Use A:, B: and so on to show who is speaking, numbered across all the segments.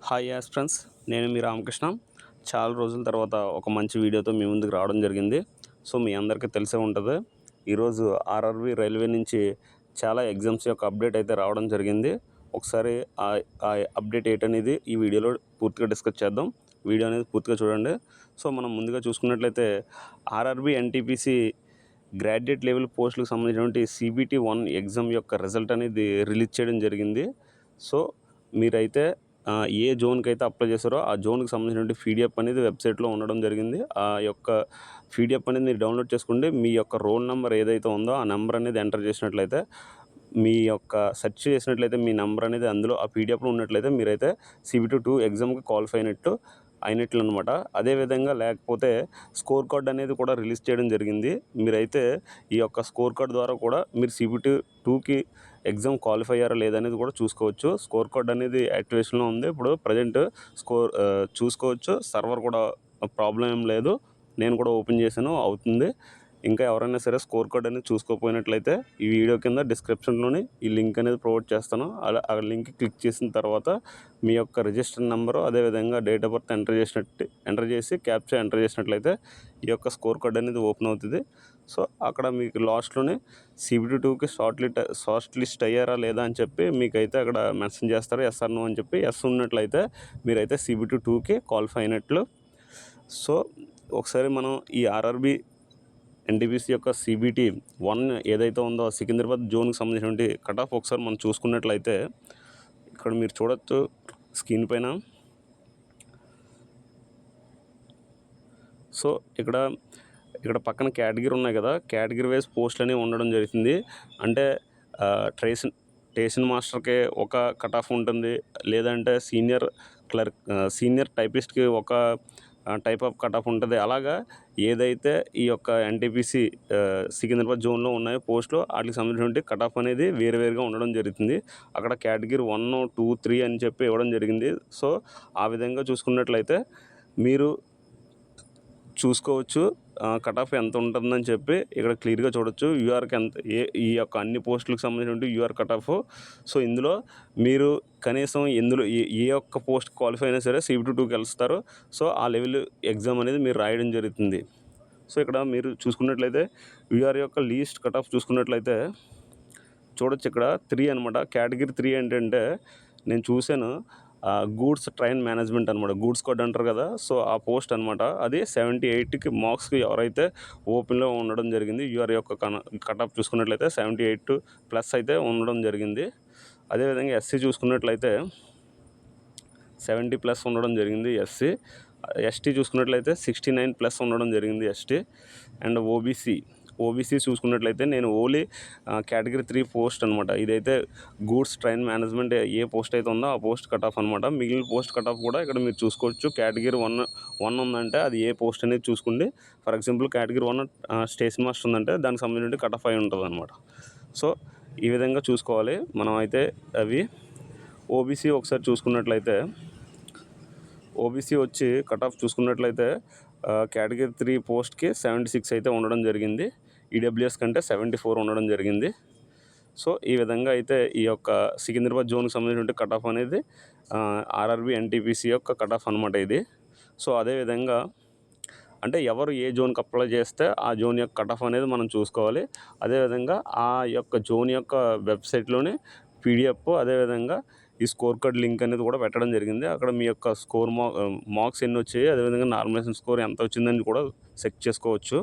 A: Hi as friends, నేను మీ రామకృష్ణ. చాలా రోజుల తర్వాత ఒక మంచి వీడియోతో మీ ముందుకు రావడం జరిగింది. సో మీ అందరికీ తెలిసే ఉంటుంది, ఈరోజు ఆర్ఆర్బి రైల్వే నుంచి చాలా ఎగ్జామ్స్ యొక్క అప్డేట్ అయితే రావడం జరిగింది. ఒకసారి ఆ అప్డేట్ ఏంటనేది ఈ వీడియోలో పూర్తిగా డిస్కస్ చేద్దాం. వీడియో అనేది పూర్తిగా చూడండి. సో మనం ముందుగా చూసుకున్నట్లయితే ఆర్ఆర్బి ఎన్టీపీసీ గ్రాడ్యుయేట్ లెవెల్ పోస్టులకు సంబంధించినటువంటి CBT 1 ఎగ్జామ్ యొక్క రిజల్ట్ అనేది రిలీజ్ చేయడం జరిగింది. సో మీరైతే ఏ జోన్కి అయితే అప్లై చేశారో ఆ జోన్కి సంబంధించినటువంటి PDF అనేది వెబ్సైట్లో ఉండడం జరిగింది. ఆ యొక్క PDF అనేది మీరు డౌన్లోడ్ చేసుకోండి. మీ యొక్క రోల్ నెంబర్ ఏదైతే ఉందో ఆ నెంబర్ అనేది ఎంటర్ చేసినట్లయితే, మీ యొక్క సెర్చ్ చేసినట్లయితే మీ నెంబర్ అనేది అందులో ఆ PDFలో ఉన్నట్లయితే మీరైతే CBT 2 ఎగ్జామ్కి క్వాలిఫై అయినట్లు అనమాట. అదేవిధంగా లేకపోతే స్కోర్ కార్డ్ అనేది కూడా రిలీజ్ చేయడం జరిగింది. మీరైతే ఈ యొక్క స్కోర్ కార్డ్ ద్వారా కూడా మీరు CBT 2కి ఎగ్జామ్ క్వాలిఫై అయ్యారా లేదనేది కూడా చూసుకోవచ్చు. స్కోర్ కార్డ్ అనేది యాక్టివేషన్లో ఉంది. ఇప్పుడు ప్రజెంట్ చూసుకోవచ్చు. సర్వర్ కూడా ప్రాబ్లం ఏం లేదు. నేను కూడా ఓపెన్ చేశాను, అవుతుంది. ఇంకా ఎవరైనా సరే స్కోర్ కార్డ్ అనేది చూసుకోకపోయినట్లయితే ఈ వీడియో కింద డిస్క్రిప్షన్లోని ఈ లింక్ అనేది ప్రొవైడ్ చేస్తాను. అలా ఆ లింక్ క్లిక్ చేసిన తర్వాత మీ యొక్క రిజిస్టర్ నెంబరు అదేవిధంగా డేట్ ఆఫ్ బర్త్ ఎంటర్ చేసి క్యాప్చా ఎంటర్ చేసినట్లయితే ఈ యొక్క స్కోర్ కార్డ్ అనేది ఓపెన్ అవుతుంది. సో అక్కడ మీకు లాస్ట్లోనే CBT 2కి షార్ట్ లిస్ట్ అయ్యారా లేదా అని చెప్పి మీకైతే అక్కడ మెన్షన్ చేస్తారు. ఎస్ ఆర్ నో అని చెప్పి. ఎస్ ఉన్నట్లయితే మీరైతే CBT 2కి క్వాలిఫై అయినట్లు. సో ఒకసారి మనం ఈ ఆర్ఆర్బి ఎన్టీపీసీ యొక్క CBT 1 ఏదైతే ఉందో సికింద్రాబాద్ జోన్కి సంబంధించినటువంటి కట్ ఆఫ్ ఒకసారి మనం చూసుకున్నట్లయితే ఇక్కడ మీరు చూడొచ్చు స్క్రీన్ పైన. సో ఇక్కడ పక్కన కేటగిరీ ఉన్నాయి కదా, కేటగిరీ వైజ్ పోస్టులు అనేవి ఉండడం జరుగుతుంది. అంటే స్టేషన్ మాస్టర్కి ఒక కట్ ఆఫ్ ఉంటుంది, లేదంటే సీనియర్ టైపిస్ట్కి ఒక టైప్ ఆఫ్ కట్ ఆఫ్ ఉంటుంది. అలాగా ఏదైతే ఈ యొక్క ఎన్టీపీసీ సికింద్రాబాద్ జోన్లో ఉన్నాయో పోస్టులు వాటికి సంబంధించిన కట్ ఆఫ్ అనేది వేరుగా ఉండడం జరుగుతుంది. అక్కడ కేటగిరీ 1, 2, 3 అని చెప్పి ఇవ్వడం జరిగింది. సో ఆ విధంగా చూసుకున్నట్లయితే మీరు చూసుకోవచ్చు కట్ ఆఫ్ ఎంత ఉంటుందని చెప్పి. ఇక్కడ క్లియర్గా చూడొచ్చు యూఆర్కి ఎంత, ఈ యొక్క అన్ని పోస్టులకు సంబంధించిన యూఆర్ కట్ ఆఫ్. సో ఇందులో మీరు కనీసం ఏ ఒక్క పోస్ట్ క్వాలిఫై అయినా సరే CBT 2కి వెళ్తారు. సో ఆ లెవెల్ ఎగ్జామ్ అనేది మీరు రాయడం జరుగుతుంది. సో ఇక్కడ మీరు చూసుకున్నట్లయితే యూఆర్ యొక్క లీస్ట్ కట్ ఆఫ్ చూసుకున్నట్లయితే చూడొచ్చు ఇక్కడ 3 అనమాట. కేటగిరీ 3 ఏంటంటే నేను చూశాను, గూడ్స్ ట్రైన్ మేనేజ్మెంట్ అనమాట. గూడ్స్ కోడ్ అంటారు కదా, సో ఆ పోస్ట్ అనమాట. అది 78కి మార్క్స్కి ఎవరైతే ఓపెన్లో ఉండడం జరిగింది. యూఆర్ యొక్క కట్ ఆఫ్ చూసుకున్నట్లయితే 78+ అయితే ఉండడం జరిగింది. అదేవిధంగా SC చూసుకున్నట్లయితే 70+ ఉండడం జరిగింది SC. ST చూసుకున్నట్లయితే 69+ ఉండడం జరిగింది ST. అండ్ ఓబీసీ చూసుకున్నట్లయితే నేను ఓన్లీ కేటగిరీ 3 పోస్ట్ అనమాట. ఇదైతే గూడ్స్ ట్రైన్ మేనేజ్మెంట్ ఏ పోస్ట్ అయితే ఉందో ఆ పోస్ట్ కట్ ఆఫ్ అనమాట. మిగిలిన పోస్ట్ కట్ ఆఫ్ కూడా ఇక్కడ మీరు చూసుకోవచ్చు. కేటగిరీ 1 ఉందంటే అది ఏ పోస్ట్ అనేది చూసుకోండి. For example category 1 station master ఉందంటే దానికి సంబంధించిన కట్ ఆఫ్ అయి ఉంటుంది అనమాట. సో ఈ విధంగా చూసుకోవాలి మనం అయితే. అవి ఓబీసీ ఒకసారి చూసుకున్నట్లయితే ఓబీసీ వచ్చి కట్ ఆఫ్ చూసుకున్నట్లయితే కేటగిరీ 3 పోస్ట్కి 76 అయితే ఉండడం జరిగింది. ఈడబ్ల్యూఎస్ కంటే 74 ఉండడం జరిగింది. సో ఈ విధంగా అయితే ఈ యొక్క సికింద్రాబాద్ జోన్కి సంబంధించిన కట్ ఆఫ్ అనేది ఆర్ఆర్బి ఎన్టీపీసీ యొక్క కట్ ఆఫ్ అనమాట ఇది. సో అదేవిధంగా అంటే ఎవరు ఏ జోన్కి అప్లై చేస్తే ఆ జోన్ యొక్క కట్ ఆఫ్ అనేది మనం చూసుకోవాలి. అదేవిధంగా ఆ యొక్క జోన్ యొక్క వెబ్సైట్లోనే PDF అదేవిధంగా ఈ స్కోర్ కార్డ్ లింక్ అనేది కూడా పెట్టడం జరిగింది. అక్కడ మీ యొక్క మార్క్స్ ఎన్ని వచ్చాయి, అదేవిధంగా నార్మలైజేషన్ స్కోర్ ఎంత వచ్చిందని కూడా చెక్ చేసుకోవచ్చు.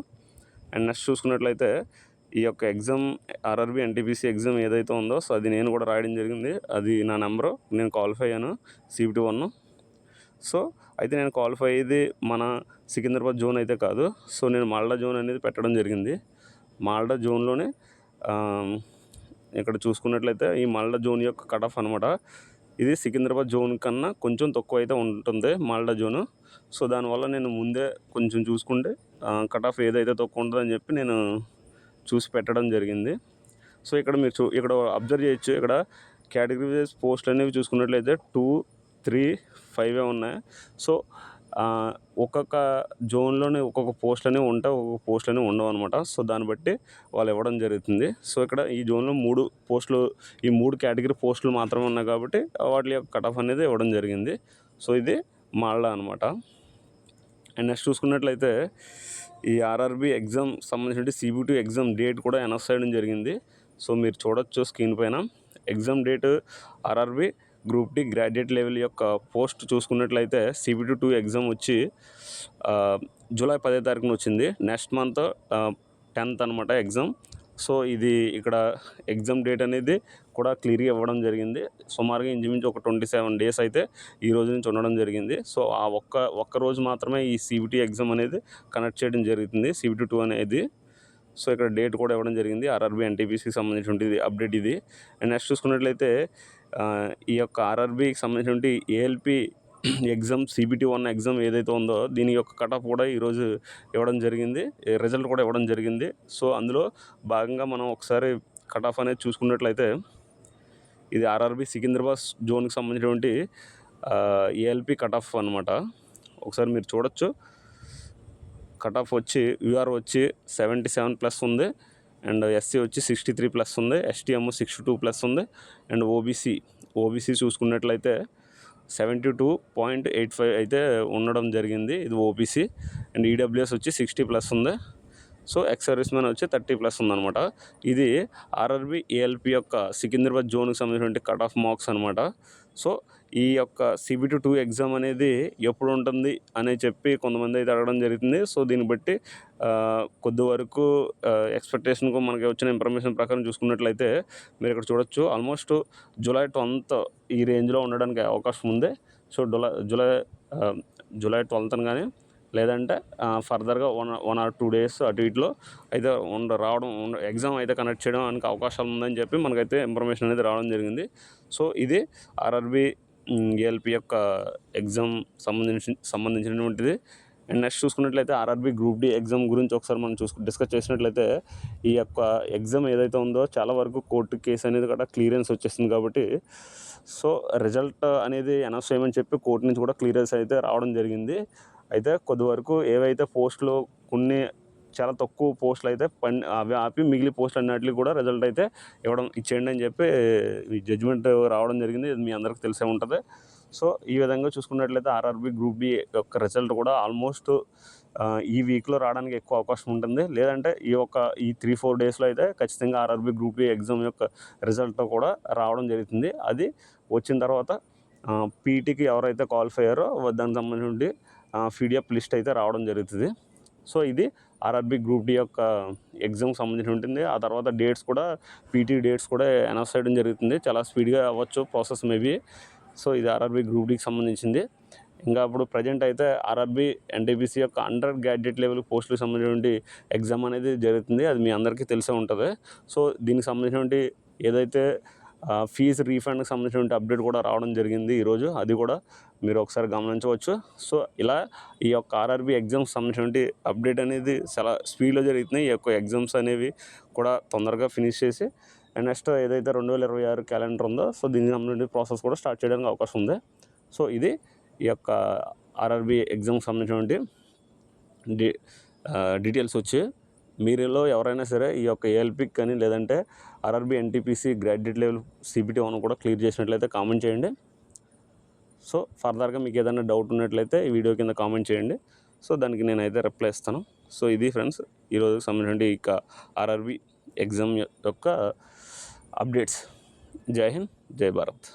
A: అండ్ నెక్స్ట్ చూసుకున్నట్లయితే ఈ యొక్క ఎగ్జామ్ ఆర్ఆర్బి ఎన్టీపీసీ ఎగ్జామ్ ఏదైతే ఉందో సో అది నేను కూడా రాయడం జరిగింది. అది నా నెంబరు, నేను క్వాలిఫై అయ్యాను CBT 1. సో అయితే నేను క్వాలిఫై అయ్యేది మన సికింద్రాబాద్ జోన్ అయితే కాదు. సో నేను మాల్డా జోన్ అనేది పెట్టడం జరిగింది. మాల్డా జోన్లోనే ఇక్కడ చూసుకున్నట్లయితే ఈ మాల్డా జోన్ యొక్క కట్ ఆఫ్ అనమాట. ఇది సికింద్రాబాద్ జోన్ కన్నా కొంచెం తక్కువ అయితే ఉంటుంది మాల్డా జోను. సో దానివల్ల నేను ముందే కొంచెం చూసుకుంటే కట్ ఆఫ్ ఏదైతే తక్కువ ఉంటుందని చెప్పి నేను చూసి పెట్టడం జరిగింది. సో ఇక్కడ మీరు ఇక్కడ అబ్జర్వ్ చేయొచ్చు. ఇక్కడ కేటగిరీ వైజ్ పోస్టులు అనేవి చూసుకున్నట్లయితే 2, 3, 5 ఉన్నాయి. సో ఒక్కొక్క జోన్లోనే ఒక్కొక్క పోస్టులు ఉంటాయి, ఒక్కొక్క పోస్టులు ఉండవు అనమాట. సో దాన్ని బట్టి వాళ్ళు ఇవ్వడం జరుగుతుంది. సో ఇక్కడ ఈ జోన్లో 3 పోస్టులు, ఈ 3 కేటగిరీ పోస్టులు మాత్రమే ఉన్నాయి కాబట్టి వాటి యొక్క కట్ ఆఫ్ అనేది ఇవ్వడం జరిగింది. సో ఇది మాల్డా అనమాట. అండ్ నెక్స్ట్ చూసుకున్నట్లయితే ఈ ఆర్ఆర్బి ఎగ్జామ్ సంబంధించిన CBT ఎగ్జామ్ డేట్ కూడా అనౌన్స్ చేయడం జరిగింది. సో మీరు చూడొచ్చు స్క్రీన్ పైన exam date RRB group D graduate level యొక్క పోస్ట్ చూసుకున్నట్లయితే CBT 2 ఎగ్జామ్ వచ్చి జూలై 10వ తారీఖున వచ్చింది. నెక్స్ట్ మంత్ 10th అనమాట ఎగ్జామ్. సో ఇది ఇక్కడ ఎగ్జామ్ డేట్ అనేది కూడా క్లియర్గా ఇవ్వడం జరిగింది. సుమారుగా ఇంచుమించు ఒక 27 days అయితే ఈ రోజు నుంచి ఉండడం జరిగింది. సో ఆ ఒక్క రోజు మాత్రమే ఈ CBT ఎగ్జామ్ అనేది కండక్ట్ చేయడం జరుగుతుంది, CBT 2 అనేది. సో ఇక్కడ డేట్ కూడా ఇవ్వడం జరిగింది. ఆర్ఆర్బి NTPCకి సంబంధించినటువంటి అప్డేట్ ఇది. అండ్ నెక్స్ట్ చూసుకున్నట్లయితే ఈ యొక్క ఆర్ఆర్బికి సంబంధించినటువంటి ALP ఎగ్జామ్ CBT 1 ఎగ్జామ్ ఏదైతే ఉందో దీని యొక్క కట్ ఆఫ్ కూడా ఈరోజు ఇవ్వడం జరిగింది, రిజల్ట్ కూడా ఇవ్వడం జరిగింది. సో అందులో భాగంగా మనం ఒకసారి కట్ ఆఫ్ అనేది చూసుకున్నట్లయితే ఇది ఆర్ఆర్బి సికింద్రాబాద్ జోన్కి సంబంధించినటువంటి ALP కట్ ఆఫ్ అనమాట. ఒకసారి మీరు చూడొచ్చు. కట్ ఆఫ్ వచ్చి UR వచ్చి 77+ ఉంది, అండ్ SC వచ్చి 63+ ఉంది, STM 62+ ఉంది, అండ్ OBC చూసుకున్నట్లయితే 72.85 అయితే ఉండడం జరిగింది. ఇది OBC. అండ్ EWS వచ్చి 60+ ఉంది. సో ఎక్స్ సర్వీస్ మ్యాన్ వచ్చి 30+ ఉందన్నమాట. ఇది ఆర్ఆర్బి ALP యొక్క సికింద్రాబాద్ జోన్కి సంబంధించిన కట్ ఆఫ్ మార్క్స్ అనమాట. సో ఈ యొక్క CBT 2 ఎగ్జామ్ అనేది ఎప్పుడు ఉంటుంది అని చెప్పి కొంతమంది అయితే అడగడం జరుగుతుంది. సో దీన్ని బట్టి కొద్ది వరకు ఎక్స్పెక్టేషన్కు మనకి వచ్చిన ఇన్ఫర్మేషన్ ప్రకారం చూసుకున్నట్లయితే మీరు ఇక్కడ చూడొచ్చు ఆల్మోస్ట్ జూలై 12th ఈ రేంజ్లో ఉండడానికి అవకాశం ఉంది. సో జూలై 12th కానీ లేదంటే ఫర్దర్గా 1 or 2 days అటు ఇటులో అయితే ఎగ్జామ్ అయితే కండక్ట్ చేయడానికి అవకాశాలు ఉందని చెప్పి మనకైతే ఇన్ఫర్మేషన్ అనేది రావడం జరిగింది. సో ఇది ఆర్ఆర్బి ALP యొక్క ఎగ్జామ్ సంబంధించినటువంటిది. అండ్ నెక్స్ట్ చూసుకున్నట్లయితే ఆర్ఆర్బి గ్రూప్ డి ఎగ్జామ్ గురించి ఒకసారి మనం డిస్కస్ చేసినట్లయితే ఈ యొక్క ఎగ్జామ్ ఏదైతే ఉందో చాలా వరకు కోర్టు కేసు అనేది కూడా క్లియరెన్స్ వచ్చేసింది కాబట్టి సో రిజల్ట్ అనేది అనౌన్స్ చేయమని చెప్పి కోర్టు నుంచి కూడా క్లియరెన్స్ అయితే రావడం జరిగింది. అయితే కొద్ది వరకు ఏవైతే పోస్టులు కొన్ని చాలా తక్కువ పోస్టులు అయితే అవి ఆపి మిగిలిన పోస్టులు అన్నిటికీ కూడా రిజల్ట్ అయితే ఇచ్చేయండి అని చెప్పి ఈ జడ్జిమెంట్ రావడం జరిగింది. ఇది మీ అందరికీ తెలిసే ఉంటుంది. సో ఈ విధంగా చూసుకున్నట్లయితే ఆర్ఆర్బి గ్రూప్ డి యొక్క రిజల్ట్ కూడా ఆల్మోస్ట్ ఈ వీక్లో రావడానికి ఎక్కువ అవకాశం ఉంటుంది. లేదంటే ఈ 3-4 daysలో అయితే ఖచ్చితంగా ఆర్ఆర్బి గ్రూప్ డి ఎగ్జామ్ యొక్క రిజల్ట్ కూడా రావడం జరుగుతుంది. అది వచ్చిన తర్వాత పీటీకి ఎవరైతే క్వాలిఫై అయ్యారో దానికి సంబంధించి PDF లిస్ట్ అయితే రావడం జరుగుతుంది. సో ఇది ఆర్ఆర్బి గ్రూప్ డి యొక్క ఎగ్జామ్కి సంబంధించి ఉంటుంది. ఆ తర్వాత పీటీ డేట్స్ కూడా అనౌన్స్ చేయడం జరుగుతుంది. చాలా స్పీడ్గా అవ్వచ్చు ప్రాసెస్ మేబీ. సో ఇది ఆర్ఆర్బి గ్రూప్ డికి సంబంధించింది. ఇంకా ఇప్పుడు ప్రజెంట్ అయితే ఆర్ఆర్బి NTPC యొక్క అండర్ గ్రాడ్యుయేట్ లెవెల్ పోస్టులకు సంబంధించినటువంటి ఎగ్జామ్ అనేది జరుగుతుంది. అది మీ అందరికీ తెలిసే ఉంటుంది. సో దీనికి సంబంధించినటువంటి ఏదైతే ఫీజు రీఫండ్కి సంబంధించిన అప్డేట్ కూడా రావడం జరిగింది ఈరోజు. అది కూడా మీరు ఒకసారి గమనించవచ్చు. సో ఇలా ఈ యొక్క ఆర్ఆర్బి ఎగ్జామ్స్ సంబంధించిన అప్డేట్ అనేది చాలా స్పీడ్లో జరుగుతున్నాయి. ఈ యొక్క ఎగ్జామ్స్ అనేవి కూడా తొందరగా ఫినిష్ చేసి అండ్ నెక్స్ట్ ఏదైతే 2026 క్యాలెండర్ ఉందో సో దీనికి సంబంధించిన ప్రాసెస్ కూడా స్టార్ట్ చేయడానికి అవకాశం ఉంది. సో ఇది ఈ యొక్క ఆర్ఆర్బి ఎగ్జామ్కి సంబంధించినటువంటి డీటెయిల్స్ వచ్చి మీరులో ఎవరైనా సరే ఈ యొక్క ALPకి కానీ లేదంటే RRB NTPC graduate level CBT 1 కూడా క్లియర్ చేసినట్లయితే కామెంట్ చేయండి. సో ఫర్దర్గా మీకు ఏదైనా డౌట్ ఉన్నట్లయితే ఈ వీడియో కింద కామెంట్ చేయండి. సో దానికి నేనైతే రిప్లై ఇస్తాను. సో ఇది ఫ్రెండ్స్ ఈరోజుకి సంబంధించిన ఈ ఆర్ఆర్బి ఎగ్జామ్ యొక్క అప్డేట్స్. జై హింద్, జై భారత్.